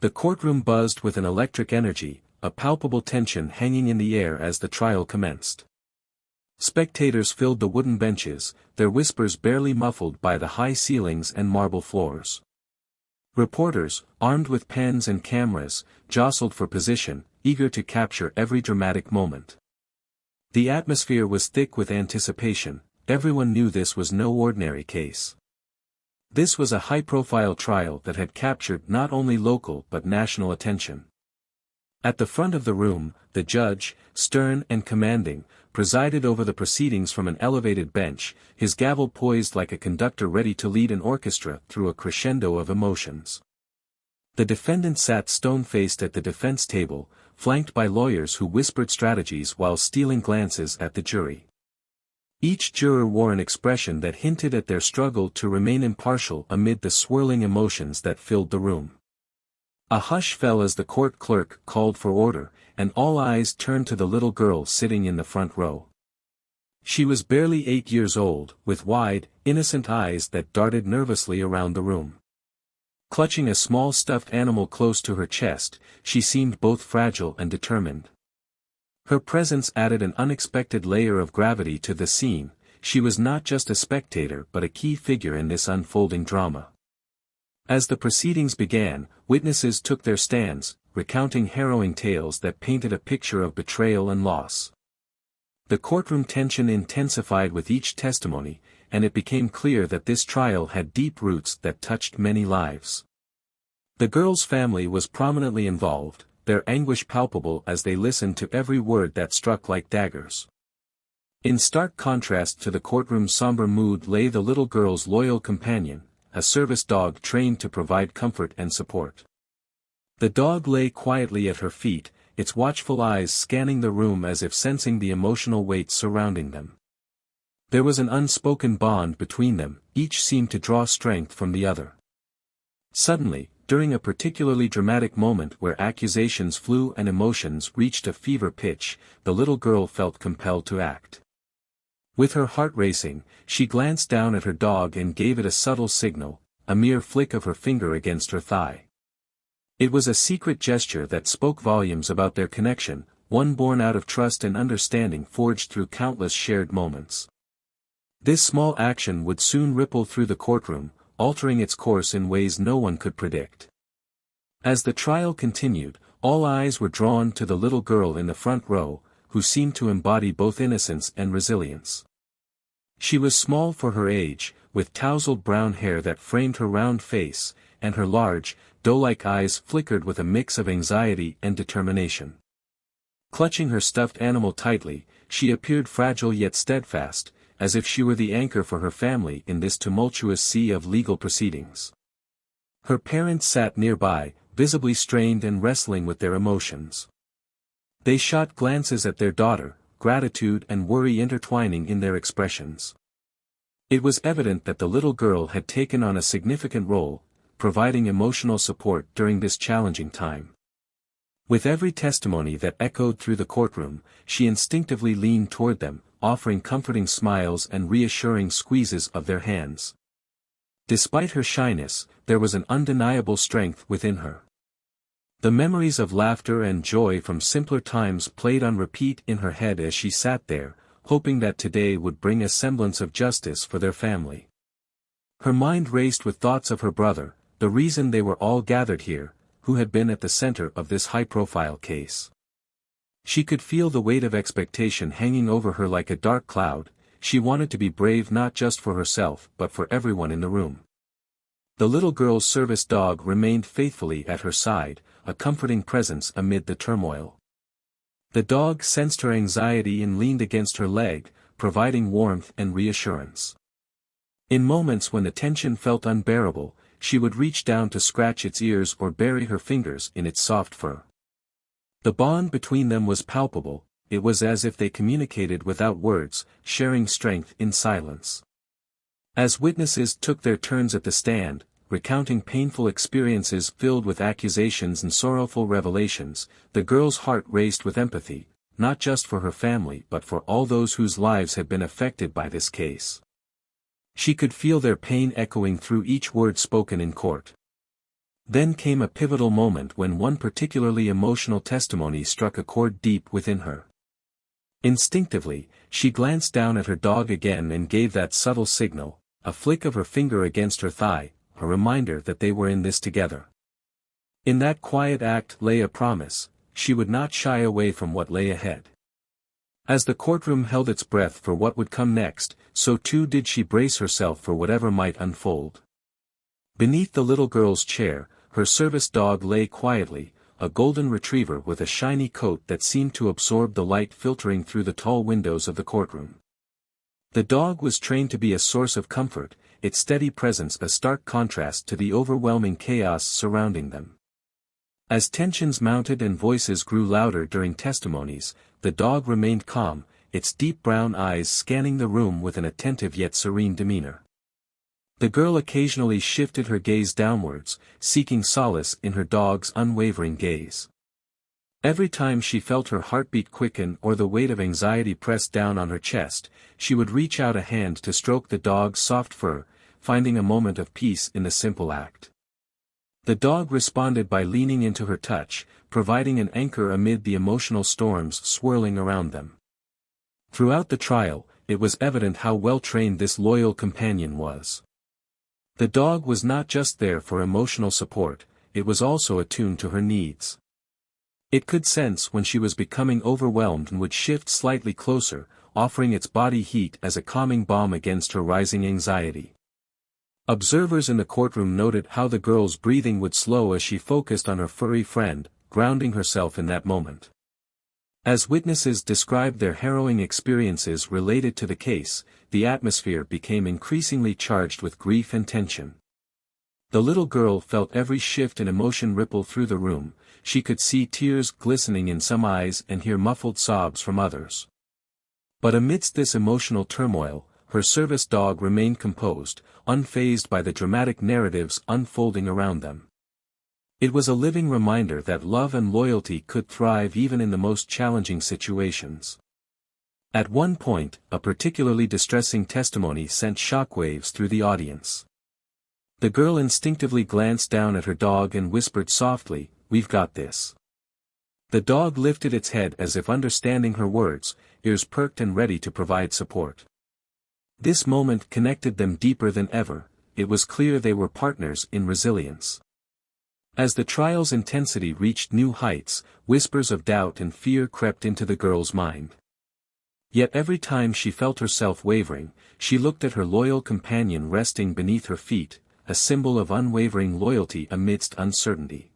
The courtroom buzzed with an electric energy, a palpable tension hanging in the air as the trial commenced. Spectators filled the wooden benches, their whispers barely muffled by the high ceilings and marble floors. Reporters, armed with pens and cameras, jostled for position, eager to capture every dramatic moment. The atmosphere was thick with anticipation. Everyone knew this was no ordinary case. This was a high-profile trial that had captured not only local but national attention. At the front of the room, the judge, stern and commanding, presided over the proceedings from an elevated bench, his gavel poised like a conductor ready to lead an orchestra through a crescendo of emotions. The defendant sat stone-faced at the defense table, flanked by lawyers who whispered strategies while stealing glances at the jury. Each juror wore an expression that hinted at their struggle to remain impartial amid the swirling emotions that filled the room. A hush fell as the court clerk called for order, and all eyes turned to the little girl sitting in the front row. She was barely 8 years old, with wide, innocent eyes that darted nervously around the room. Clutching a small stuffed animal close to her chest, she seemed both fragile and determined. Her presence added an unexpected layer of gravity to the scene. She was not just a spectator but a key figure in this unfolding drama. As the proceedings began, witnesses took their stands, recounting harrowing tales that painted a picture of betrayal and loss. The courtroom tension intensified with each testimony, and it became clear that this trial had deep roots that touched many lives. The girl's family was prominently involved, their anguish palpable as they listened to every word that struck like daggers. In stark contrast to the courtroom's somber mood lay the little girl's loyal companion, a service dog trained to provide comfort and support. The dog lay quietly at her feet, its watchful eyes scanning the room as if sensing the emotional weight surrounding them. There was an unspoken bond between them, each seemed to draw strength from the other. Suddenly, during a particularly dramatic moment where accusations flew and emotions reached a fever pitch, the little girl felt compelled to act. With her heart racing, she glanced down at her dog and gave it a subtle signal, a mere flick of her finger against her thigh. It was a secret gesture that spoke volumes about their connection, one born out of trust and understanding forged through countless shared moments. This small action would soon ripple through the courtroom, altering its course in ways no one could predict. As the trial continued, all eyes were drawn to the little girl in the front row, who seemed to embody both innocence and resilience. She was small for her age, with tousled brown hair that framed her round face, and her large, doe-like eyes flickered with a mix of anxiety and determination. Clutching her stuffed animal tightly, she appeared fragile yet steadfast, as if she were the anchor for her family in this tumultuous sea of legal proceedings. Her parents sat nearby, visibly strained and wrestling with their emotions. They shot glances at their daughter, gratitude and worry intertwining in their expressions. It was evident that the little girl had taken on a significant role, providing emotional support during this challenging time. With every testimony that echoed through the courtroom, she instinctively leaned toward them, offering comforting smiles and reassuring squeezes of their hands. Despite her shyness, there was an undeniable strength within her. The memories of laughter and joy from simpler times played on repeat in her head as she sat there, hoping that today would bring a semblance of justice for their family. Her mind raced with thoughts of her brother, the reason they were all gathered here, who had been at the center of this high-profile case. She could feel the weight of expectation hanging over her like a dark cloud. She wanted to be brave not just for herself but for everyone in the room. The little girl's service dog remained faithfully at her side, a comforting presence amid the turmoil. The dog sensed her anxiety and leaned against her leg, providing warmth and reassurance. In moments when the tension felt unbearable, she would reach down to scratch its ears or bury her fingers in its soft fur. The bond between them was palpable. It was as if they communicated without words, sharing strength in silence. As witnesses took their turns at the stand, recounting painful experiences filled with accusations and sorrowful revelations, the girl's heart raced with empathy, not just for her family but for all those whose lives had been affected by this case. She could feel their pain echoing through each word spoken in court. Then came a pivotal moment when one particularly emotional testimony struck a chord deep within her. Instinctively, she glanced down at her dog again and gave that subtle signal, a flick of her finger against her thigh, a reminder that they were in this together. In that quiet act lay a promise: she would not shy away from what lay ahead. As the courtroom held its breath for what would come next, so too did she brace herself for whatever might unfold. Beneath the little girl's chair, her service dog lay quietly, a golden retriever with a shiny coat that seemed to absorb the light filtering through the tall windows of the courtroom. The dog was trained to be a source of comfort, its steady presence a stark contrast to the overwhelming chaos surrounding them. As tensions mounted and voices grew louder during testimonies, the dog remained calm, its deep brown eyes scanning the room with an attentive yet serene demeanor. The girl occasionally shifted her gaze downwards, seeking solace in her dog's unwavering gaze. Every time she felt her heartbeat quicken or the weight of anxiety press down on her chest, she would reach out a hand to stroke the dog's soft fur, finding a moment of peace in the simple act. The dog responded by leaning into her touch, providing an anchor amid the emotional storms swirling around them. Throughout the trial, it was evident how well-trained this loyal companion was. The dog was not just there for emotional support, it was also attuned to her needs. It could sense when she was becoming overwhelmed and would shift slightly closer, offering its body heat as a calming balm against her rising anxiety. Observers in the courtroom noted how the girl's breathing would slow as she focused on her furry friend, grounding herself in that moment. As witnesses described their harrowing experiences related to the case, the atmosphere became increasingly charged with grief and tension. The little girl felt every shift in emotion ripple through the room, she could see tears glistening in some eyes and hear muffled sobs from others. But amidst this emotional turmoil, her service dog remained composed, unfazed by the dramatic narratives unfolding around them. It was a living reminder that love and loyalty could thrive even in the most challenging situations. At one point, a particularly distressing testimony sent shockwaves through the audience. The girl instinctively glanced down at her dog and whispered softly, "We've got this." The dog lifted its head as if understanding her words, ears perked and ready to provide support. This moment connected them deeper than ever, it was clear they were partners in resilience. As the trial's intensity reached new heights, whispers of doubt and fear crept into the girl's mind. Yet every time she felt herself wavering, she looked at her loyal companion resting beneath her feet, a symbol of unwavering loyalty amidst uncertainty.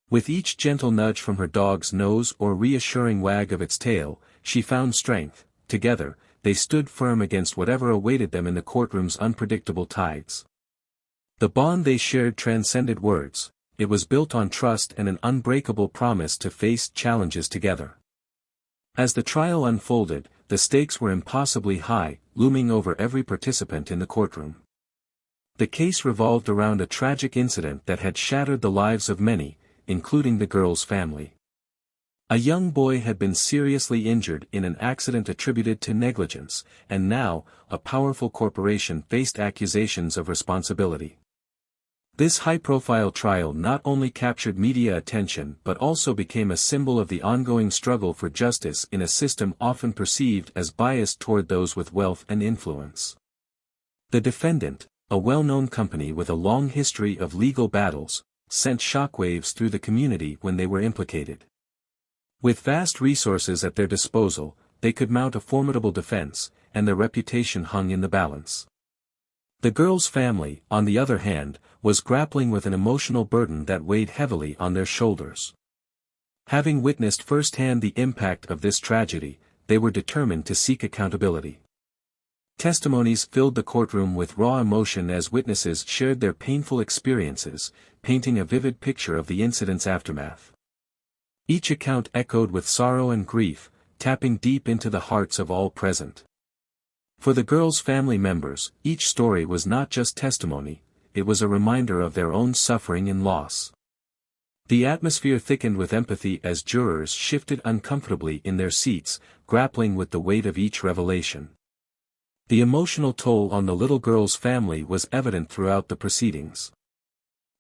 With each gentle nudge from her dog's nose or reassuring wag of its tail, she found strength. Together, they stood firm against whatever awaited them in the courtroom's unpredictable tides. The bond they shared transcended words, it was built on trust and an unbreakable promise to face challenges together. As the trial unfolded, the stakes were impossibly high, looming over every participant in the courtroom. The case revolved around a tragic incident that had shattered the lives of many, including the girl's family. A young boy had been seriously injured in an accident attributed to negligence, and now, a powerful corporation faced accusations of responsibility. This high-profile trial not only captured media attention but also became a symbol of the ongoing struggle for justice in a system often perceived as biased toward those with wealth and influence. The defendant, a well-known company with a long history of legal battles, sent shockwaves through the community when they were implicated. With vast resources at their disposal, they could mount a formidable defense, and their reputation hung in the balance. The girl's family, on the other hand, was grappling with an emotional burden that weighed heavily on their shoulders. Having witnessed firsthand the impact of this tragedy, they were determined to seek accountability. Testimonies filled the courtroom with raw emotion as witnesses shared their painful experiences, painting a vivid picture of the incident's aftermath. Each account echoed with sorrow and grief, tapping deep into the hearts of all present. For the girl's family members, each story was not just testimony, it was a reminder of their own suffering and loss. The atmosphere thickened with empathy as jurors shifted uncomfortably in their seats, grappling with the weight of each revelation. The emotional toll on the little girl's family was evident throughout the proceedings.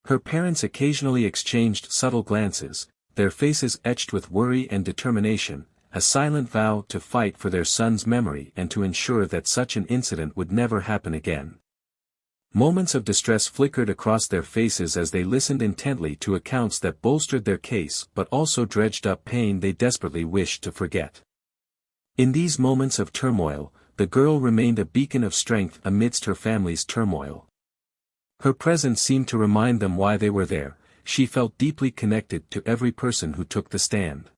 Her parents occasionally exchanged subtle glances, their faces etched with worry and determination, a silent vow to fight for their son's memory and to ensure that such an incident would never happen again. Moments of distress flickered across their faces as they listened intently to accounts that bolstered their case but also dredged up pain they desperately wished to forget. In these moments of turmoil, the girl remained a beacon of strength amidst her family's turmoil. Her presence seemed to remind them why they were there. She felt deeply connected to every person who took the stand.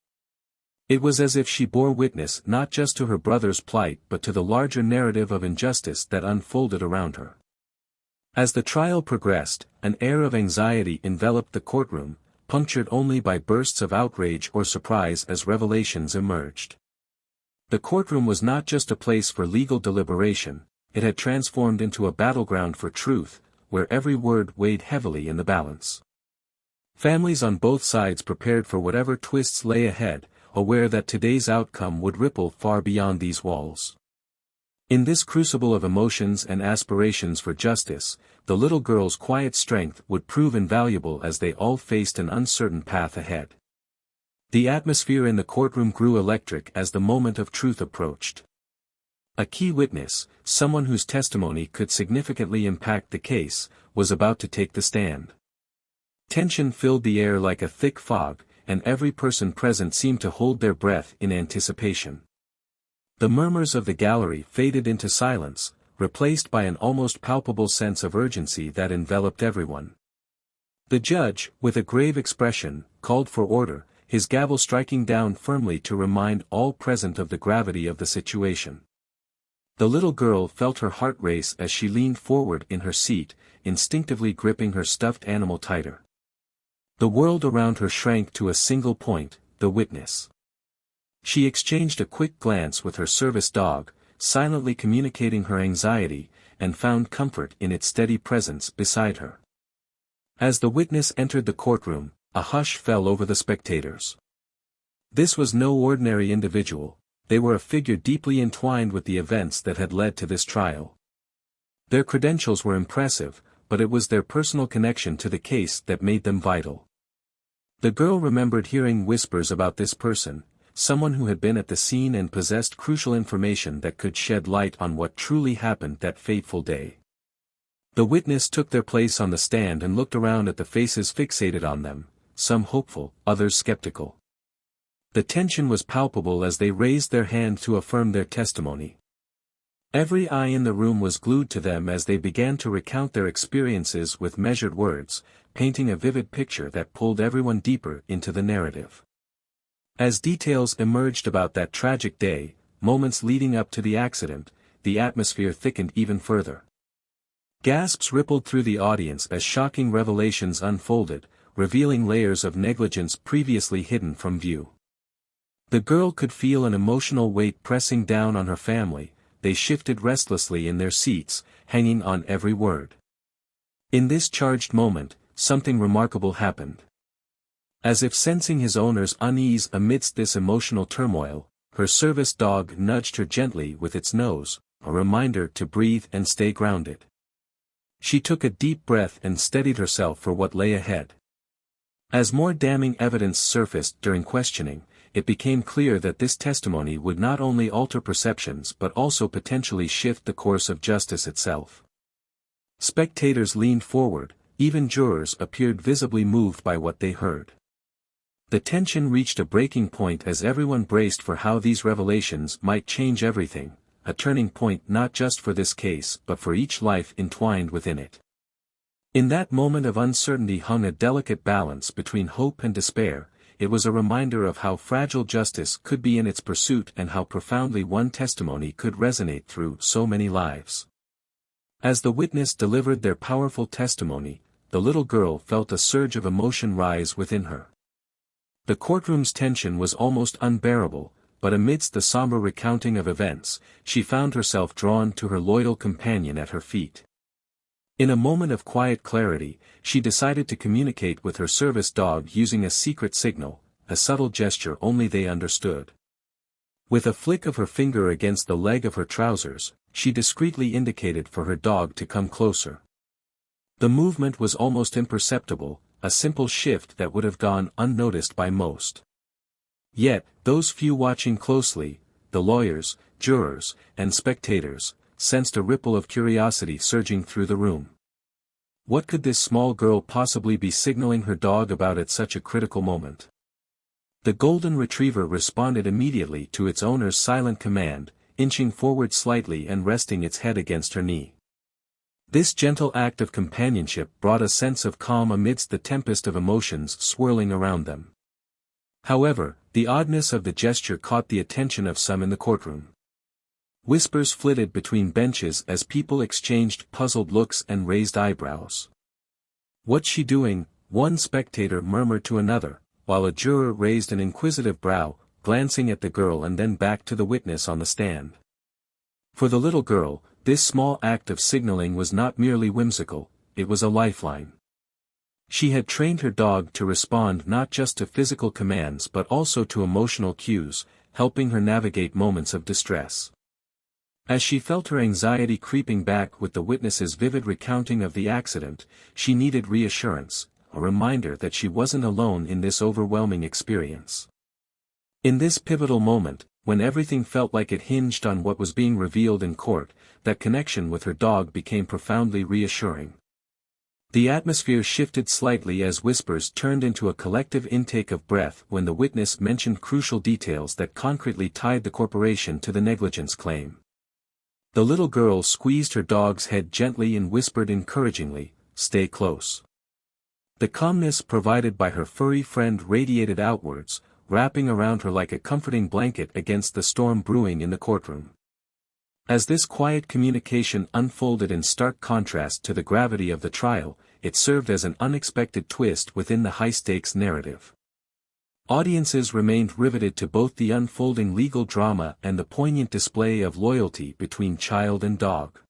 It was as if she bore witness not just to her brother's plight but to the larger narrative of injustice that unfolded around her. As the trial progressed, an air of anxiety enveloped the courtroom, punctured only by bursts of outrage or surprise as revelations emerged. The courtroom was not just a place for legal deliberation, it had transformed into a battleground for truth, where every word weighed heavily in the balance. Families on both sides prepared for whatever twists lay ahead, aware that today's outcome would ripple far beyond these walls. In this crucible of emotions and aspirations for justice, the little girl's quiet strength would prove invaluable as they all faced an uncertain path ahead. The atmosphere in the courtroom grew electric as the moment of truth approached. A key witness, someone whose testimony could significantly impact the case, was about to take the stand. Tension filled the air like a thick fog, and every person present seemed to hold their breath in anticipation. The murmurs of the gallery faded into silence, replaced by an almost palpable sense of urgency that enveloped everyone. The judge, with a grave expression, called for order, his gavel striking down firmly to remind all present of the gravity of the situation. The little girl felt her heart race as she leaned forward in her seat, instinctively gripping her stuffed animal tighter. The world around her shrank to a single point, the witness. She exchanged a quick glance with her service dog, silently communicating her anxiety, and found comfort in its steady presence beside her. As the witness entered the courtroom, a hush fell over the spectators. This was no ordinary individual, they were a figure deeply entwined with the events that had led to this trial. Their credentials were impressive, but it was their personal connection to the case that made them vital. The girl remembered hearing whispers about this person, someone who had been at the scene and possessed crucial information that could shed light on what truly happened that fateful day. The witness took their place on the stand and looked around at the faces fixated on them, some hopeful, others skeptical. The tension was palpable as they raised their hand to affirm their testimony. Every eye in the room was glued to them as they began to recount their experiences with measured words, painting a vivid picture that pulled everyone deeper into the narrative. As details emerged about that tragic day, moments leading up to the accident, the atmosphere thickened even further. Gasps rippled through the audience as shocking revelations unfolded, revealing layers of negligence previously hidden from view. The girl could feel an emotional weight pressing down on her family, they shifted restlessly in their seats, hanging on every word. In this charged moment, something remarkable happened. As if sensing his owner's unease amidst this emotional turmoil, her service dog nudged her gently with its nose, a reminder to breathe and stay grounded. She took a deep breath and steadied herself for what lay ahead. As more damning evidence surfaced during questioning, it became clear that this testimony would not only alter perceptions but also potentially shift the course of justice itself. Spectators leaned forward, even jurors appeared visibly moved by what they heard. The tension reached a breaking point as everyone braced for how these revelations might change everything, a turning point not just for this case but for each life entwined within it. In that moment of uncertainty hung a delicate balance between hope and despair. It was a reminder of how fragile justice could be in its pursuit and how profoundly one testimony could resonate through so many lives. As the witness delivered their powerful testimony, the little girl felt a surge of emotion rise within her. The courtroom's tension was almost unbearable, but amidst the somber recounting of events, she found herself drawn to her loyal companion at her feet. In a moment of quiet clarity, she decided to communicate with her service dog using a secret signal, a subtle gesture only they understood. With a flick of her finger against the leg of her trousers, she discreetly indicated for her dog to come closer. The movement was almost imperceptible, a simple shift that would have gone unnoticed by most. Yet, those few watching closely, the lawyers, jurors, and spectators, sensed a ripple of curiosity surging through the room. What could this small girl possibly be signaling her dog about at such a critical moment? The golden retriever responded immediately to its owner's silent command, inching forward slightly and resting its head against her knee. This gentle act of companionship brought a sense of calm amidst the tempest of emotions swirling around them. However, the oddness of the gesture caught the attention of some in the courtroom. Whispers flitted between benches as people exchanged puzzled looks and raised eyebrows. "What's she doing?" one spectator murmured to another, while a juror raised an inquisitive brow, glancing at the girl and then back to the witness on the stand. For the little girl, this small act of signaling was not merely whimsical, it was a lifeline. She had trained her dog to respond not just to physical commands but also to emotional cues, helping her navigate moments of distress. As she felt her anxiety creeping back with the witness's vivid recounting of the accident, she needed reassurance, a reminder that she wasn't alone in this overwhelming experience. In this pivotal moment, when everything felt like it hinged on what was being revealed in court, that connection with her dog became profoundly reassuring. The atmosphere shifted slightly as whispers turned into a collective intake of breath when the witness mentioned crucial details that concretely tied the corporation to the negligence claim. The little girl squeezed her dog's head gently and whispered encouragingly, "Stay close." The calmness provided by her furry friend radiated outwards, wrapping around her like a comforting blanket against the storm brewing in the courtroom. As this quiet communication unfolded in stark contrast to the gravity of the trial, it served as an unexpected twist within the high-stakes narrative. Audiences remained riveted to both the unfolding legal drama and the poignant display of loyalty between child and dog.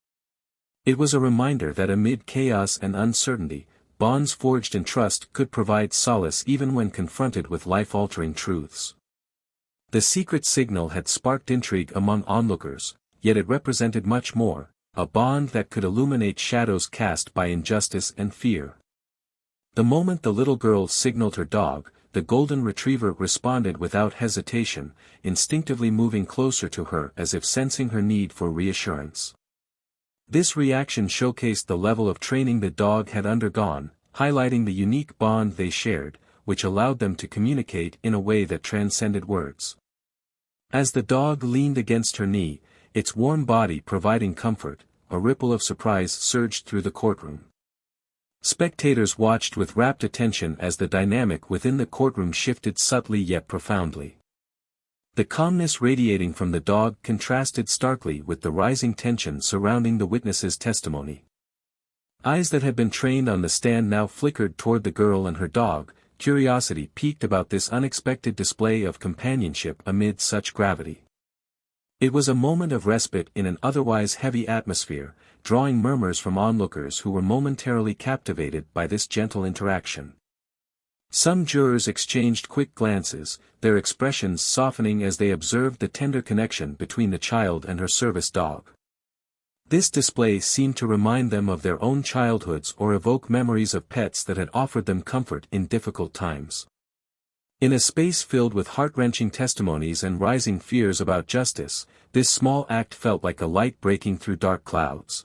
It was a reminder that amid chaos and uncertainty, bonds forged in trust could provide solace even when confronted with life-altering truths. The secret signal had sparked intrigue among onlookers, yet it represented much more, a bond that could illuminate shadows cast by injustice and fear. The moment the little girl signaled her dog, the golden retriever responded without hesitation, instinctively moving closer to her as if sensing her need for reassurance. This reaction showcased the level of training the dog had undergone, highlighting the unique bond they shared, which allowed them to communicate in a way that transcended words. As the dog leaned against her knee, its warm body providing comfort, a ripple of surprise surged through the courtroom. Spectators watched with rapt attention as the dynamic within the courtroom shifted subtly yet profoundly. The calmness radiating from the dog contrasted starkly with the rising tension surrounding the witness's testimony. Eyes that had been trained on the stand now flickered toward the girl and her dog, curiosity piqued about this unexpected display of companionship amid such gravity. It was a moment of respite in an otherwise heavy atmosphere, drawing murmurs from onlookers who were momentarily captivated by this gentle interaction. Some jurors exchanged quick glances, their expressions softening as they observed the tender connection between the child and her service dog. This display seemed to remind them of their own childhoods or evoke memories of pets that had offered them comfort in difficult times. In a space filled with heart-wrenching testimonies and rising fears about justice, this small act felt like a light breaking through dark clouds.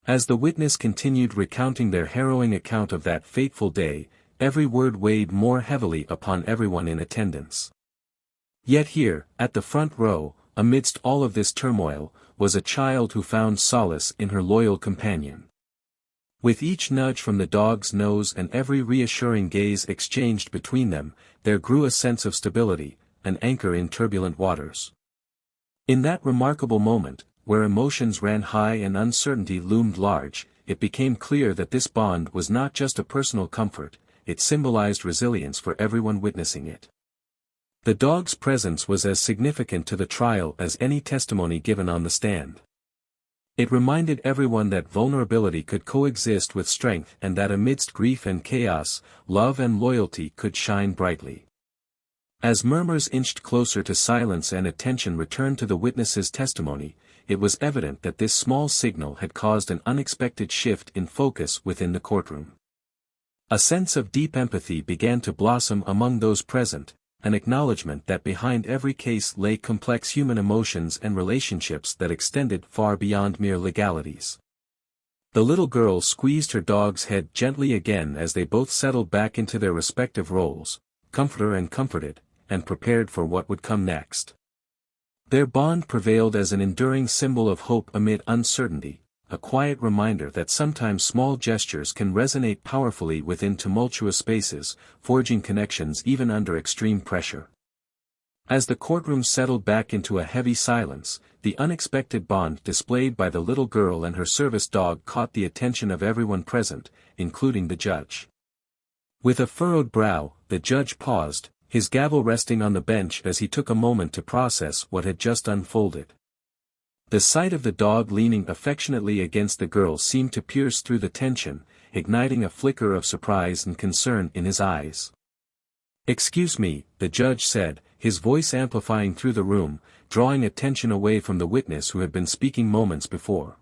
As the witness continued recounting their harrowing account of that fateful day, every word weighed more heavily upon everyone in attendance. Yet here, at the front row, amidst all of this turmoil, was a child who found solace in her loyal companion. With each nudge from the dog's nose and every reassuring gaze exchanged between them, there grew a sense of stability, an anchor in turbulent waters. In that remarkable moment, where emotions ran high and uncertainty loomed large, it became clear that this bond was not just a personal comfort, it symbolized resilience for everyone witnessing it. The dog's presence was as significant to the trial as any testimony given on the stand. It reminded everyone that vulnerability could coexist with strength and that amidst grief and chaos, love and loyalty could shine brightly. As murmurs inched closer to silence and attention returned to the witness's testimony, it was evident that this small signal had caused an unexpected shift in focus within the courtroom. A sense of deep empathy began to blossom among those present, an acknowledgement that behind every case lay complex human emotions and relationships that extended far beyond mere legalities. The little girl squeezed her dog's head gently again as they both settled back into their respective roles, comforter and comforted, and prepared for what would come next. Their bond prevailed as an enduring symbol of hope amid uncertainty, a quiet reminder that sometimes small gestures can resonate powerfully within tumultuous spaces, forging connections even under extreme pressure. As the courtroom settled back into a heavy silence, the unexpected bond displayed by the little girl and her service dog caught the attention of everyone present, including the judge. With a furrowed brow, the judge paused, his gavel resting on the bench as he took a moment to process what had just unfolded. The sight of the dog leaning affectionately against the girl seemed to pierce through the tension, igniting a flicker of surprise and concern in his eyes. "Excuse me," the judge said, his voice amplifying through the room, drawing attention away from the witness who had been speaking moments before.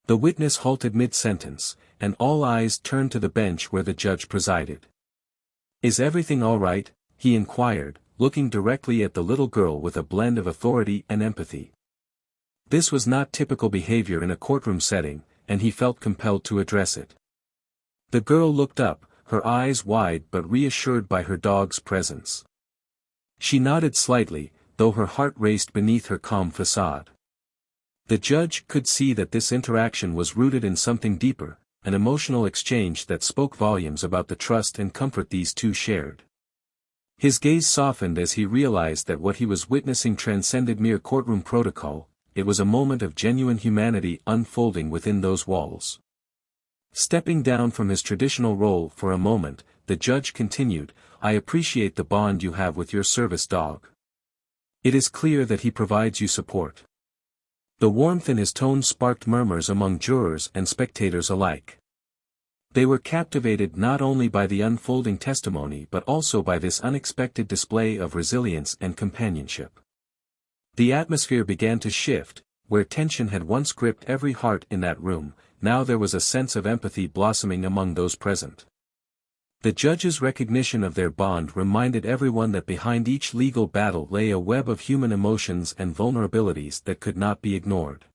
The witness halted mid-sentence, and all eyes turned to the bench where the judge presided. "Is everything all right?" he inquired, looking directly at the little girl with a blend of authority and empathy. This was not typical behavior in a courtroom setting, and he felt compelled to address it. The girl looked up, her eyes wide but reassured by her dog's presence. She nodded slightly, though her heart raced beneath her calm facade. The judge could see that this interaction was rooted in something deeper, an emotional exchange that spoke volumes about the trust and comfort these two shared. His gaze softened as he realized that what he was witnessing transcended mere courtroom protocol. It was a moment of genuine humanity unfolding within those walls. Stepping down from his traditional role for a moment, the judge continued, "I appreciate the bond you have with your service dog. It is clear that he provides you support." The warmth in his tone sparked murmurs among jurors and spectators alike. They were captivated not only by the unfolding testimony but also by this unexpected display of resilience and companionship. The atmosphere began to shift, where tension had once gripped every heart in that room, now there was a sense of empathy blossoming among those present. The judge's recognition of their bond reminded everyone that behind each legal battle lay a web of human emotions and vulnerabilities that could not be ignored.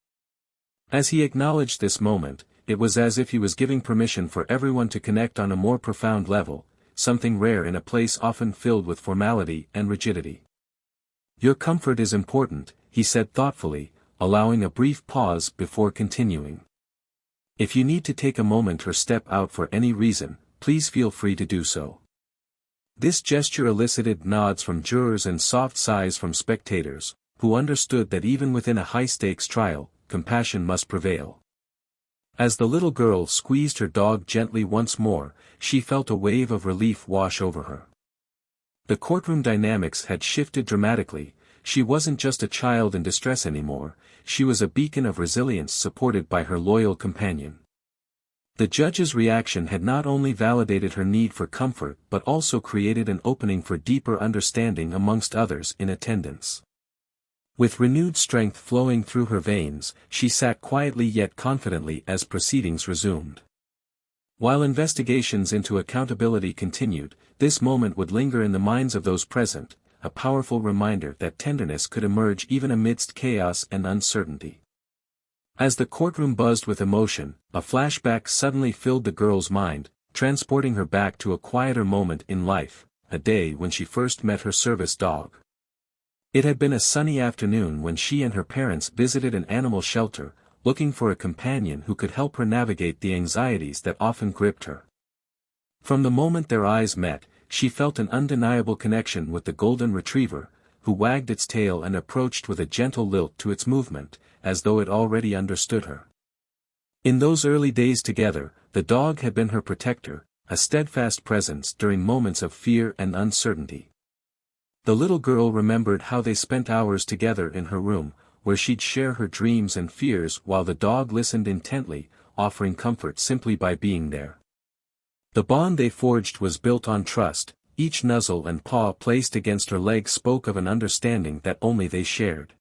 As he acknowledged this moment, it was as if he was giving permission for everyone to connect on a more profound level, something rare in a place often filled with formality and rigidity. "Your comfort is important," he said thoughtfully, allowing a brief pause before continuing. "If you need to take a moment or step out for any reason, please feel free to do so." This gesture elicited nods from jurors and soft sighs from spectators, who understood that even within a high-stakes trial, compassion must prevail. As the little girl squeezed her dog gently once more, she felt a wave of relief wash over her. The courtroom dynamics had shifted dramatically. She wasn't just a child in distress anymore, she was a beacon of resilience supported by her loyal companion. The judge's reaction had not only validated her need for comfort but also created an opening for deeper understanding amongst others in attendance. With renewed strength flowing through her veins, she sat quietly yet confidently as proceedings resumed. While investigations into accountability continued, this moment would linger in the minds of those present, a powerful reminder that tenderness could emerge even amidst chaos and uncertainty. As the courtroom buzzed with emotion, a flashback suddenly filled the girl's mind, transporting her back to a quieter moment in life, a day when she first met her service dog. It had been a sunny afternoon when she and her parents visited an animal shelter, looking for a companion who could help her navigate the anxieties that often gripped her. From the moment their eyes met, she felt an undeniable connection with the golden retriever, who wagged its tail and approached with a gentle lilt to its movement, as though it already understood her. In those early days together, the dog had been her protector, a steadfast presence during moments of fear and uncertainty. The little girl remembered how they spent hours together in her room, where she'd share her dreams and fears while the dog listened intently, offering comfort simply by being there. The bond they forged was built on trust, each nuzzle and paw placed against her leg spoke of an understanding that only they shared.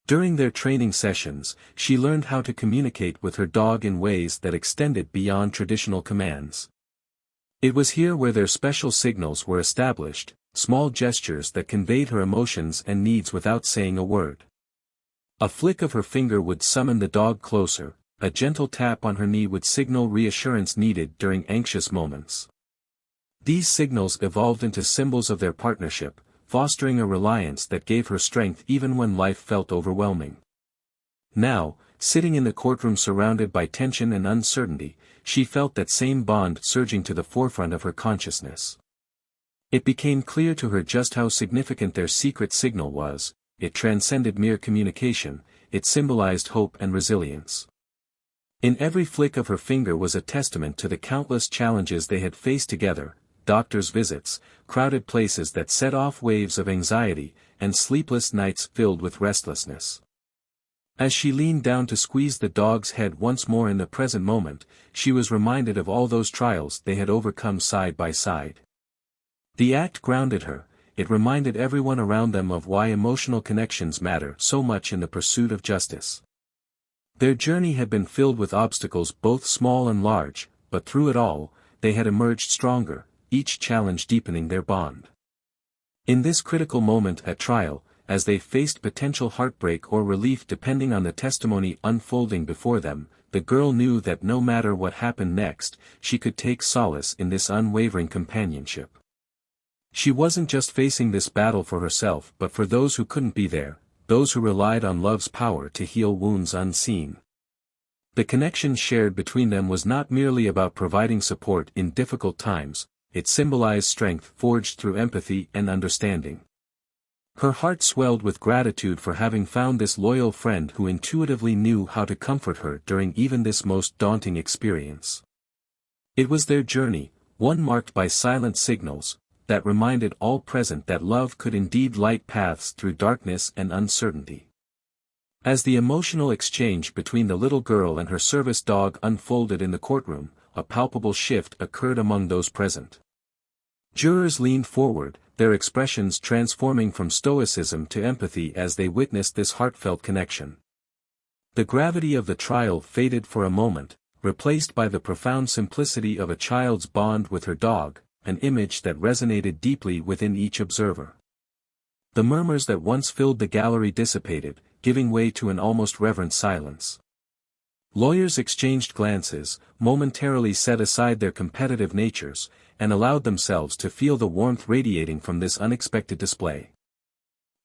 During their training sessions, she learned how to communicate with her dog in ways that extended beyond traditional commands. It was here where their special signals were established, small gestures that conveyed her emotions and needs without saying a word. A flick of her finger would summon the dog closer, a gentle tap on her knee would signal reassurance needed during anxious moments. These signals evolved into symbols of their partnership, fostering a reliance that gave her strength even when life felt overwhelming. Now, sitting in the courtroom surrounded by tension and uncertainty, she felt that same bond surging to the forefront of her consciousness. It became clear to her just how significant their secret signal was. It transcended mere communication, it symbolized hope and resilience. In every flick of her finger was a testament to the countless challenges they had faced together, doctors' visits, crowded places that set off waves of anxiety, and sleepless nights filled with restlessness. As she leaned down to squeeze the dog's head once more in the present moment, she was reminded of all those trials they had overcome side by side. The act grounded her. It reminded everyone around them of why emotional connections matter so much in the pursuit of justice. Their journey had been filled with obstacles both small and large, but through it all, they had emerged stronger, each challenge deepening their bond. In this critical moment at trial, as they faced potential heartbreak or relief depending on the testimony unfolding before them, the girl knew that no matter what happened next, she could take solace in this unwavering companionship. She wasn't just facing this battle for herself but for those who couldn't be there, those who relied on love's power to heal wounds unseen. The connection shared between them was not merely about providing support in difficult times, it symbolized strength forged through empathy and understanding. Her heart swelled with gratitude for having found this loyal friend who intuitively knew how to comfort her during even this most daunting experience. It was their journey, one marked by silent signals, that reminded all present that love could indeed light paths through darkness and uncertainty. As the emotional exchange between the little girl and her service dog unfolded in the courtroom, a palpable shift occurred among those present. Jurors leaned forward, their expressions transforming from stoicism to empathy as they witnessed this heartfelt connection. The gravity of the trial faded for a moment, replaced by the profound simplicity of a child's bond with her dog, an image that resonated deeply within each observer. The murmurs that once filled the gallery dissipated, giving way to an almost reverent silence. Lawyers exchanged glances, momentarily set aside their competitive natures, and allowed themselves to feel the warmth radiating from this unexpected display.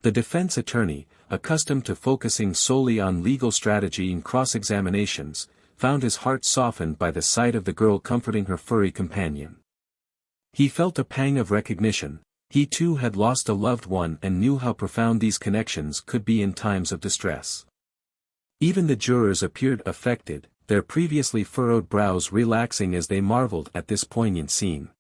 The defense attorney, accustomed to focusing solely on legal strategy in cross-examinations, found his heart softened by the sight of the girl comforting her furry companion. He felt a pang of recognition. He too had lost a loved one and knew how profound these connections could be in times of distress. Even the jurors appeared affected, their previously furrowed brows relaxing as they marveled at this poignant scene.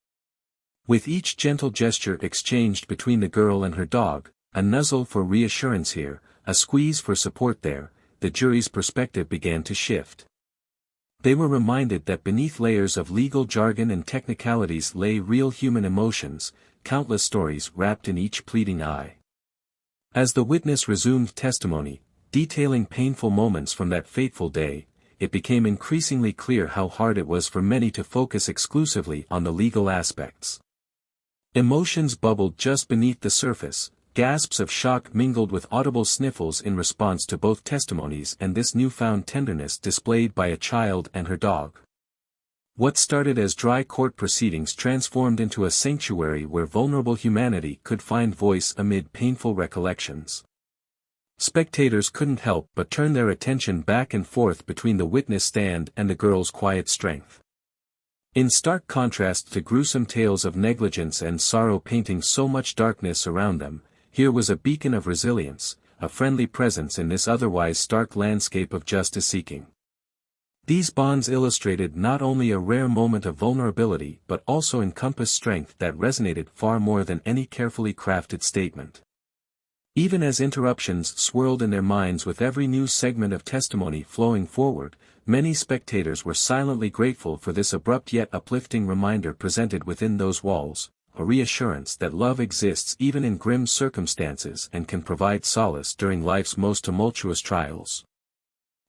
With each gentle gesture exchanged between the girl and her dog, a nuzzle for reassurance here, a squeeze for support there, the jury's perspective began to shift. They were reminded that beneath layers of legal jargon and technicalities lay real human emotions, countless stories wrapped in each pleading eye. As the witness resumed testimony, detailing painful moments from that fateful day, it became increasingly clear how hard it was for many to focus exclusively on the legal aspects. Emotions bubbled just beneath the surface, gasps of shock mingled with audible sniffles in response to both testimonies and this newfound tenderness displayed by a child and her dog. What started as dry court proceedings transformed into a sanctuary where vulnerable humanity could find voice amid painful recollections. Spectators couldn't help but turn their attention back and forth between the witness stand and the girl's quiet strength. In stark contrast to gruesome tales of negligence and sorrow painting so much darkness around them, here was a beacon of resilience, a friendly presence in this otherwise stark landscape of justice-seeking. These bonds illustrated not only a rare moment of vulnerability but also encompassed strength that resonated far more than any carefully crafted statement. Even as interruptions swirled in their minds with every new segment of testimony flowing forward, many spectators were silently grateful for this abrupt yet uplifting reminder presented within those walls. a reassurance that love exists even in grim circumstances and can provide solace during life's most tumultuous trials.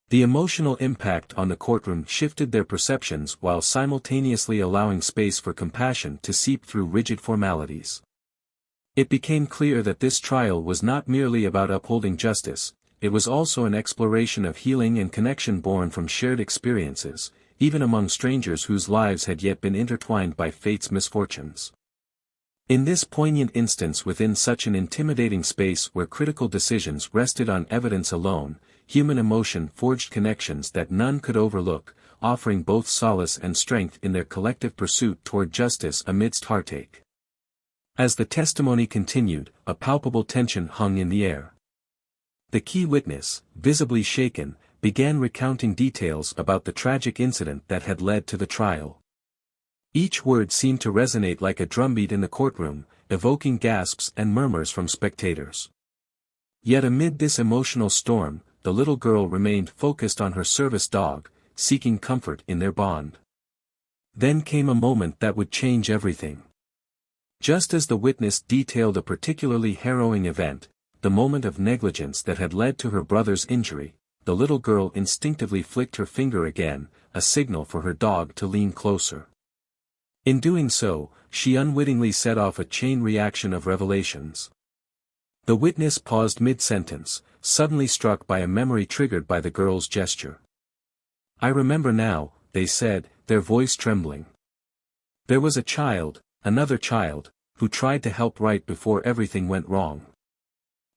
The emotional impact on the courtroom shifted their perceptions while simultaneously allowing space for compassion to seep through rigid formalities. It became clear that this trial was not merely about upholding justice, it was also an exploration of healing and connection born from shared experiences, even among strangers whose lives had yet been intertwined by fate's misfortunes. In this poignant instance within such an intimidating space where critical decisions rested on evidence alone, human emotion forged connections that none could overlook, offering both solace and strength in their collective pursuit toward justice amidst heartache. As the testimony continued, a palpable tension hung in the air. The key witness, visibly shaken, began recounting details about the tragic incident that had led to the trial. Each word seemed to resonate like a drumbeat in the courtroom, evoking gasps and murmurs from spectators. Yet amid this emotional storm, the little girl remained focused on her service dog, seeking comfort in their bond. Then came a moment that would change everything. Just as the witness detailed a particularly harrowing event, the moment of negligence that had led to her brother's injury, the little girl instinctively flicked her finger again, a signal for her dog to lean closer. In doing so, she unwittingly set off a chain reaction of revelations. The witness paused mid-sentence, suddenly struck by a memory triggered by the girl's gesture. "I remember now," they said, their voice trembling. "There was a child, another child, who tried to help right before everything went wrong."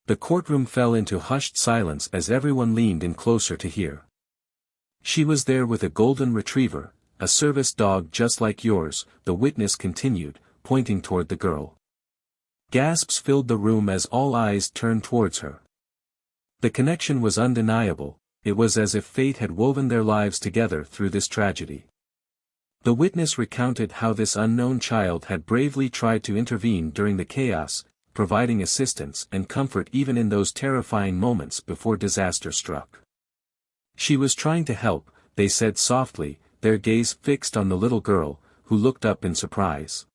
The courtroom fell into hushed silence as everyone leaned in closer to hear. "She was there with a golden retriever, a service dog just like yours," the witness continued, pointing toward the girl. Gasps filled the room as all eyes turned towards her. The connection was undeniable, it was as if fate had woven their lives together through this tragedy. The witness recounted how this unknown child had bravely tried to intervene during the chaos, providing assistance and comfort even in those terrifying moments before disaster struck. "She was trying to help," they said softly, their gaze fixed on the little girl, who looked up in surprise.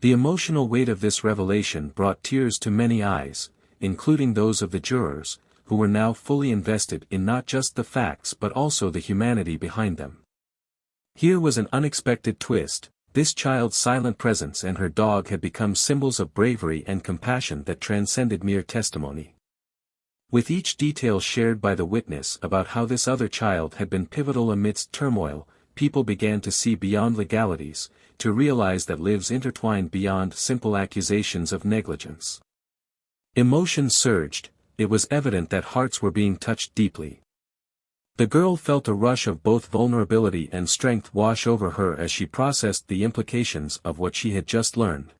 The emotional weight of this revelation brought tears to many eyes, including those of the jurors, who were now fully invested in not just the facts but also the humanity behind them. Here was an unexpected twist. This child's silent presence and her dog had become symbols of bravery and compassion that transcended mere testimony. With each detail shared by the witness about how this other child had been pivotal amidst turmoil, people began to see beyond legalities, to realize that lives intertwined beyond simple accusations of negligence. Emotion surged, it was evident that hearts were being touched deeply. The girl felt a rush of both vulnerability and strength wash over her as she processed the implications of what she had just learned.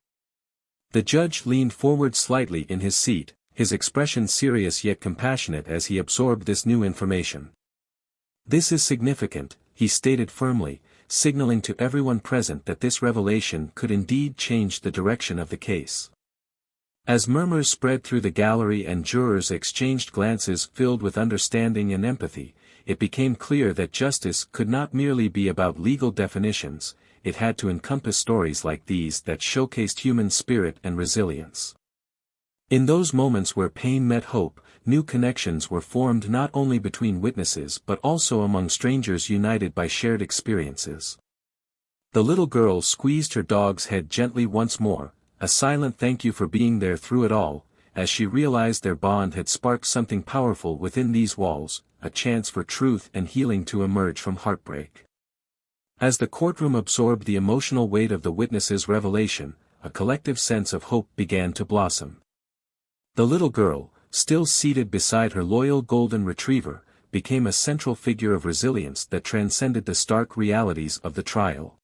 The judge leaned forward slightly in his seat, his expression serious yet compassionate as he absorbed this new information. "This is significant," he stated firmly, signaling to everyone present that this revelation could indeed change the direction of the case. As murmurs spread through the gallery and jurors exchanged glances filled with understanding and empathy, it became clear that justice could not merely be about legal definitions, it had to encompass stories like these that showcased human spirit and resilience. In those moments where pain met hope, new connections were formed not only between witnesses but also among strangers united by shared experiences. The little girl squeezed her dog's head gently once more, a silent thank you for being there through it all, as she realized their bond had sparked something powerful within these walls, a chance for truth and healing to emerge from heartbreak. As the courtroom absorbed the emotional weight of the witness's revelation, a collective sense of hope began to blossom. The little girl, still seated beside her loyal golden retriever, became a central figure of resilience that transcended the stark realities of the trial.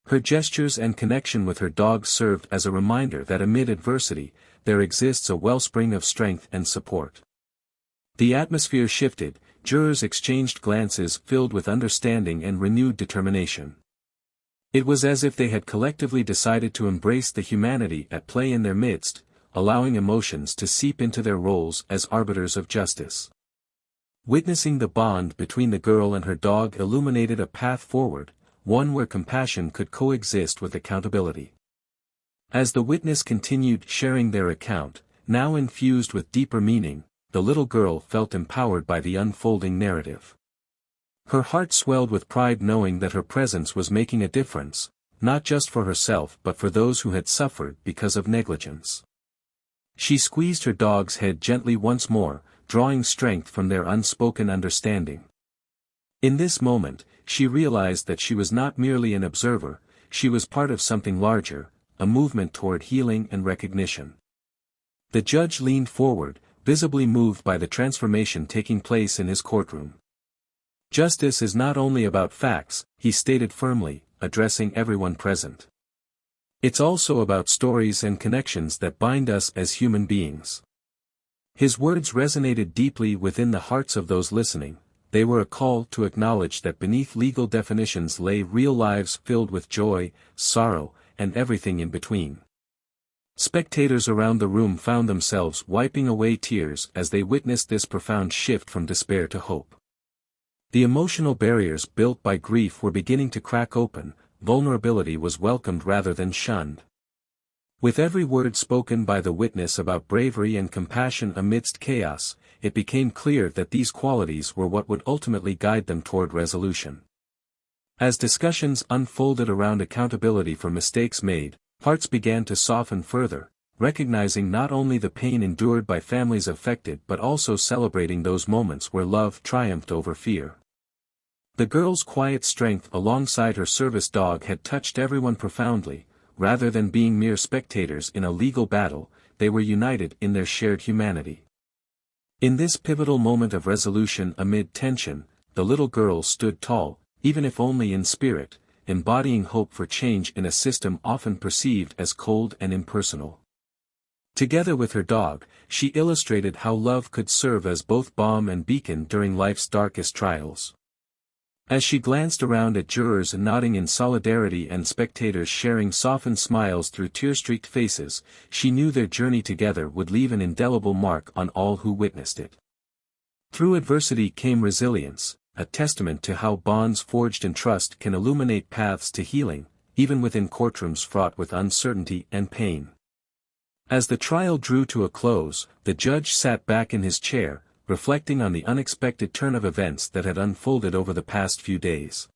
Her gestures and connection with her dog served as a reminder that amid adversity, there exists a wellspring of strength and support. The atmosphere shifted, jurors exchanged glances filled with understanding and renewed determination. It was as if they had collectively decided to embrace the humanity at play in their midst, allowing emotions to seep into their roles as arbiters of justice. Witnessing the bond between the girl and her dog illuminated a path forward, one where compassion could coexist with accountability. As the witness continued sharing their account, now infused with deeper meaning, the little girl felt empowered by the unfolding narrative. Her heart swelled with pride knowing that her presence was making a difference, not just for herself but for those who had suffered because of negligence. She squeezed her dog's head gently once more, drawing strength from their unspoken understanding. In this moment, she realized that she was not merely an observer, she was part of something larger, a movement toward healing and recognition. The judge leaned forward, visibly moved by the transformation taking place in his courtroom. Justice is not only about facts, he stated firmly, addressing everyone present. It's also about stories and connections that bind us as human beings. His words resonated deeply within the hearts of those listening. They were a call to acknowledge that beneath legal definitions lay real lives filled with joy, sorrow, and everything in between. Spectators around the room found themselves wiping away tears as they witnessed this profound shift from despair to hope. The emotional barriers built by grief were beginning to crack open, vulnerability was welcomed rather than shunned. With every word spoken by the witness about bravery and compassion amidst chaos, it became clear that these qualities were what would ultimately guide them toward resolution. As discussions unfolded around accountability for mistakes made, hearts began to soften further, recognizing not only the pain endured by families affected but also celebrating those moments where love triumphed over fear. The girl's quiet strength alongside her service dog had touched everyone profoundly. Rather than being mere spectators in a legal battle, they were united in their shared humanity. In this pivotal moment of resolution amid tension, the little girl stood tall, even if only in spirit, embodying hope for change in a system often perceived as cold and impersonal. Together with her dog, she illustrated how love could serve as both balm and beacon during life's darkest trials. As she glanced around at jurors nodding in solidarity and spectators sharing softened smiles through tear-streaked faces, she knew their journey together would leave an indelible mark on all who witnessed it. Through adversity came resilience, a testament to how bonds forged in trust can illuminate paths to healing, even within courtrooms fraught with uncertainty and pain. As the trial drew to a close, the judge sat back in his chair, reflecting on the unexpected turn of events that had unfolded over the past few days.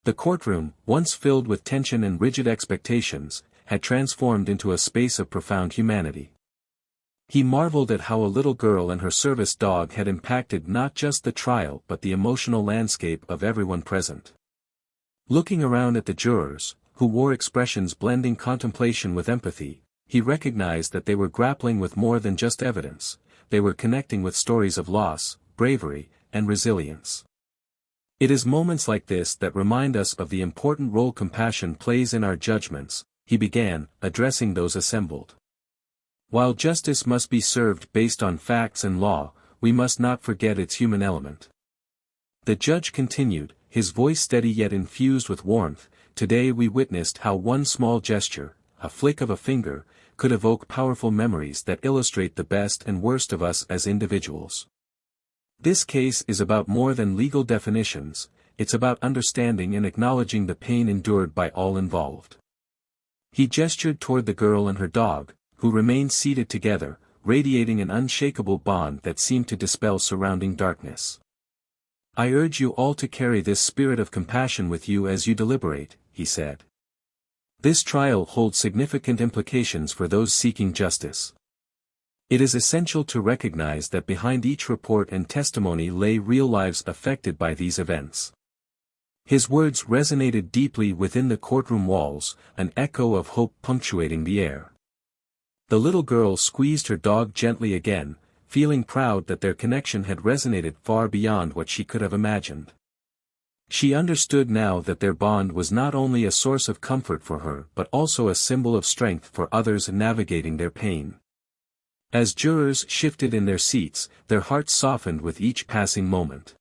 The courtroom, once filled with tension and rigid expectations, had transformed into a space of profound humanity. He marveled at how a little girl and her service dog had impacted not just the trial but the emotional landscape of everyone present. Looking around at the jurors, who wore expressions blending contemplation with empathy, he recognized that they were grappling with more than just evidence. They were connecting with stories of loss, bravery, and resilience. It is moments like this that remind us of the important role compassion plays in our judgments, he began, addressing those assembled. While justice must be served based on facts and law, we must not forget its human element. The judge continued, his voice steady yet infused with warmth. Today we witnessed how one small gesture, a flick of a finger, could evoke powerful memories that illustrate the best and worst of us as individuals. This case is about more than legal definitions, it's about understanding and acknowledging the pain endured by all involved. He gestured toward the girl and her dog, who remained seated together, radiating an unshakable bond that seemed to dispel surrounding darkness. I urge you all to carry this spirit of compassion with you as you deliberate, he said. This trial holds significant implications for those seeking justice. It is essential to recognize that behind each report and testimony lay real lives affected by these events. His words resonated deeply within the courtroom walls, an echo of hope punctuating the air. The little girl squeezed her dog gently again, feeling proud that their connection had resonated far beyond what she could have imagined. She understood now that their bond was not only a source of comfort for her but also a symbol of strength for others navigating their pain. As jurors shifted in their seats, their hearts softened with each passing moment.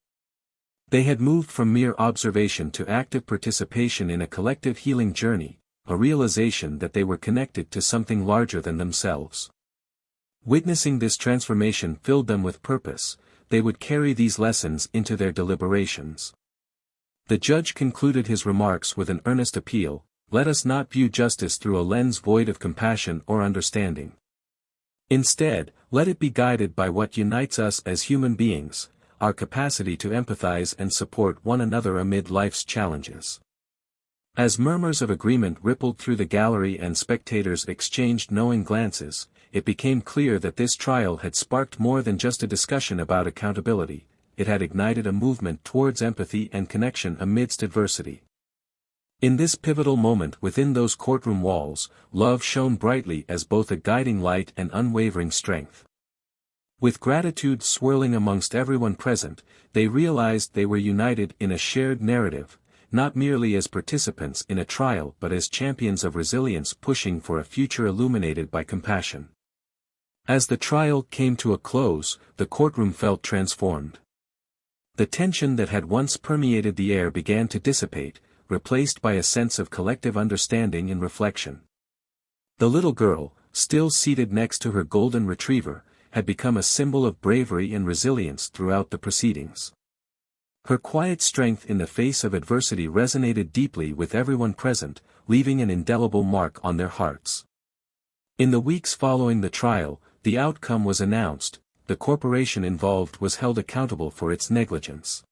They had moved from mere observation to active participation in a collective healing journey, a realization that they were connected to something larger than themselves. Witnessing this transformation filled them with purpose. They would carry these lessons into their deliberations. The judge concluded his remarks with an earnest appeal, let us not view justice through a lens void of compassion or understanding. Instead, let it be guided by what unites us as human beings, our capacity to empathize and support one another amid life's challenges. As murmurs of agreement rippled through the gallery and spectators exchanged knowing glances, it became clear that this trial had sparked more than just a discussion about accountability. It had ignited a movement towards empathy and connection amidst adversity. In this pivotal moment within those courtroom walls, love shone brightly as both a guiding light and unwavering strength. With gratitude swirling amongst everyone present, they realized they were united in a shared narrative, not merely as participants in a trial but as champions of resilience pushing for a future illuminated by compassion. As the trial came to a close, the courtroom felt transformed. The tension that had once permeated the air began to dissipate, replaced by a sense of collective understanding and reflection. The little girl, still seated next to her golden retriever, had become a symbol of bravery and resilience throughout the proceedings. Her quiet strength in the face of adversity resonated deeply with everyone present, leaving an indelible mark on their hearts. In the weeks following the trial, the outcome was announced. The corporation involved was held accountable for its negligence.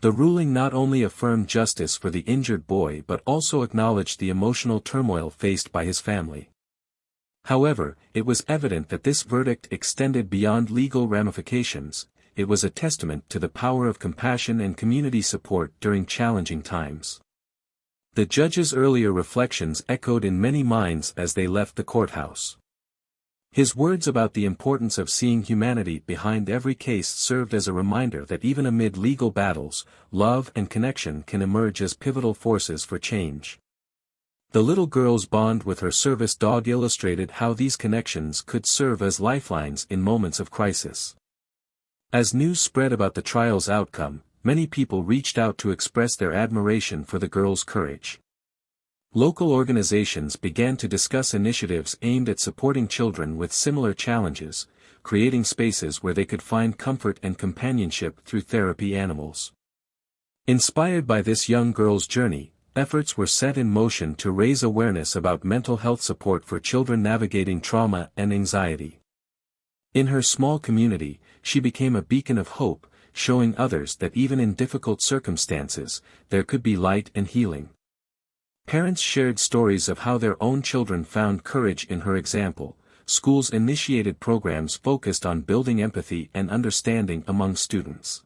The ruling not only affirmed justice for the injured boy but also acknowledged the emotional turmoil faced by his family. However, it was evident that this verdict extended beyond legal ramifications. It was a testament to the power of compassion and community support during challenging times. The judge's earlier reflections echoed in many minds as they left the courthouse. His words about the importance of seeing humanity behind every case served as a reminder that even amid legal battles, love and connection can emerge as pivotal forces for change. The little girl's bond with her service dog illustrated how these connections could serve as lifelines in moments of crisis. As news spread about the trial's outcome, many people reached out to express their admiration for the girl's courage. Local organizations began to discuss initiatives aimed at supporting children with similar challenges, creating spaces where they could find comfort and companionship through therapy animals. Inspired by this young girl's journey, efforts were set in motion to raise awareness about mental health support for children navigating trauma and anxiety. In her small community, she became a beacon of hope, showing others that even in difficult circumstances, there could be light and healing. Parents shared stories of how their own children found courage in her example. Schools initiated programs focused on building empathy and understanding among students.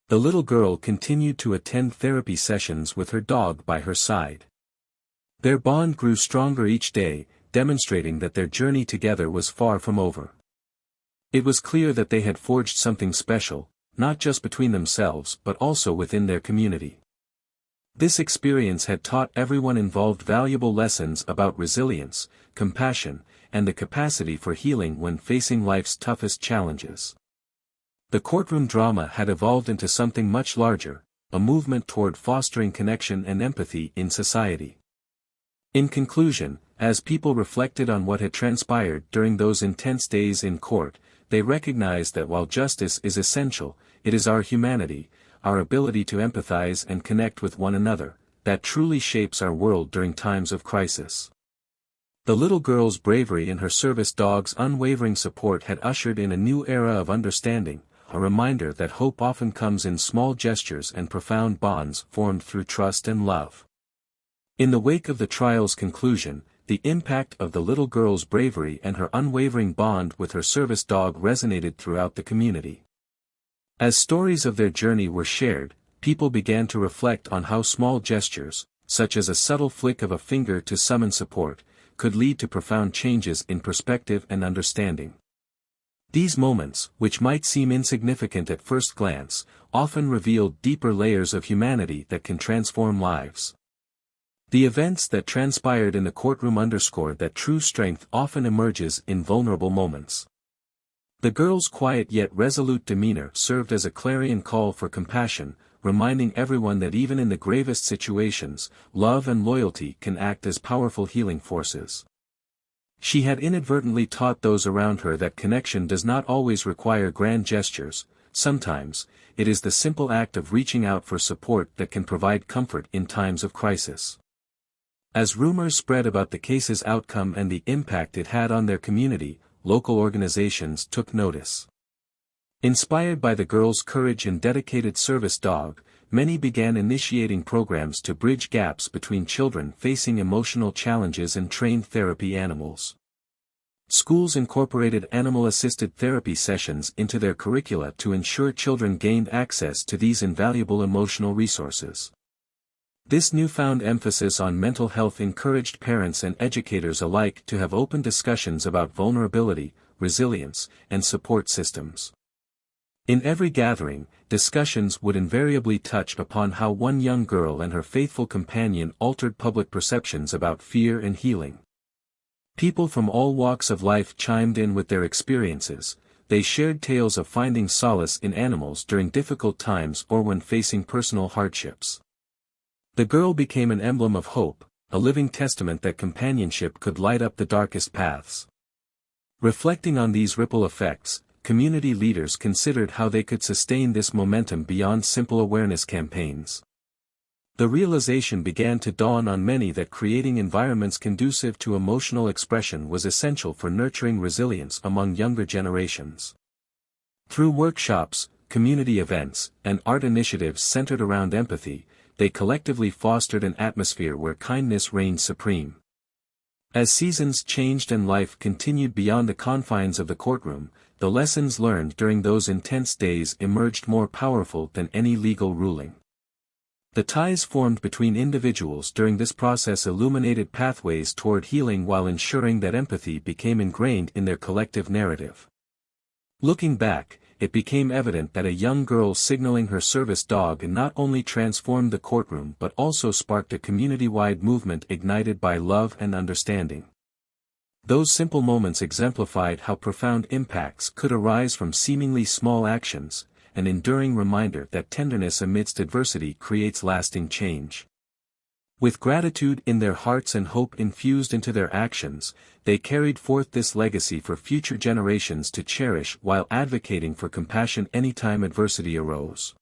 The little girl continued to attend therapy sessions with her dog by her side. Their bond grew stronger each day, demonstrating that their journey together was far from over. It was clear that they had forged something special, not just between themselves but also within their community. This experience had taught everyone involved valuable lessons about resilience, compassion, and the capacity for healing when facing life's toughest challenges. The courtroom drama had evolved into something much larger, a movement toward fostering connection and empathy in society. In conclusion, as people reflected on what had transpired during those intense days in court, they recognized that while justice is essential, it is our humanity, our ability to empathize and connect with one another, that truly shapes our world during times of crisis. The little girl's bravery and her service dog's unwavering support had ushered in a new era of understanding, a reminder that hope often comes in small gestures and profound bonds formed through trust and love. In the wake of the trial's conclusion, the impact of the little girl's bravery and her unwavering bond with her service dog resonated throughout the community. As stories of their journey were shared, people began to reflect on how small gestures, such as a subtle flick of a finger to summon support, could lead to profound changes in perspective and understanding. These moments, which might seem insignificant at first glance, often revealed deeper layers of humanity that can transform lives. The events that transpired in the courtroom underscored that true strength often emerges in vulnerable moments. The girl's quiet yet resolute demeanor served as a clarion call for compassion, reminding everyone that even in the gravest situations, love and loyalty can act as powerful healing forces. She had inadvertently taught those around her that connection does not always require grand gestures. Sometimes, it is the simple act of reaching out for support that can provide comfort in times of crisis. As rumors spread about the case's outcome and the impact it had on their community, local organizations took notice. Inspired by the girl's courage and dedicated service dog, many began initiating programs to bridge gaps between children facing emotional challenges and trained therapy animals. Schools incorporated animal-assisted therapy sessions into their curricula to ensure children gained access to these invaluable emotional resources. This newfound emphasis on mental health encouraged parents and educators alike to have open discussions about vulnerability, resilience, and support systems. In every gathering, discussions would invariably touch upon how one young girl and her faithful companion altered public perceptions about fear and healing. People from all walks of life chimed in with their experiences. They shared tales of finding solace in animals during difficult times or when facing personal hardships. The girl became an emblem of hope, a living testament that companionship could light up the darkest paths. Reflecting on these ripple effects, community leaders considered how they could sustain this momentum beyond simple awareness campaigns. The realization began to dawn on many that creating environments conducive to emotional expression was essential for nurturing resilience among younger generations. Through workshops, community events, and art initiatives centered around empathy, they collectively fostered an atmosphere where kindness reigned supreme. As seasons changed and life continued beyond the confines of the courtroom, the lessons learned during those intense days emerged more powerful than any legal ruling. The ties formed between individuals during this process illuminated pathways toward healing while ensuring that empathy became ingrained in their collective narrative. Looking back, it became evident that a young girl signaling her service dog not only transformed the courtroom but also sparked a community-wide movement ignited by love and understanding. Those simple moments exemplified how profound impacts could arise from seemingly small actions, an enduring reminder that tenderness amidst adversity creates lasting change. With gratitude in their hearts and hope infused into their actions, they carried forth this legacy for future generations to cherish while advocating for compassion anytime adversity arose.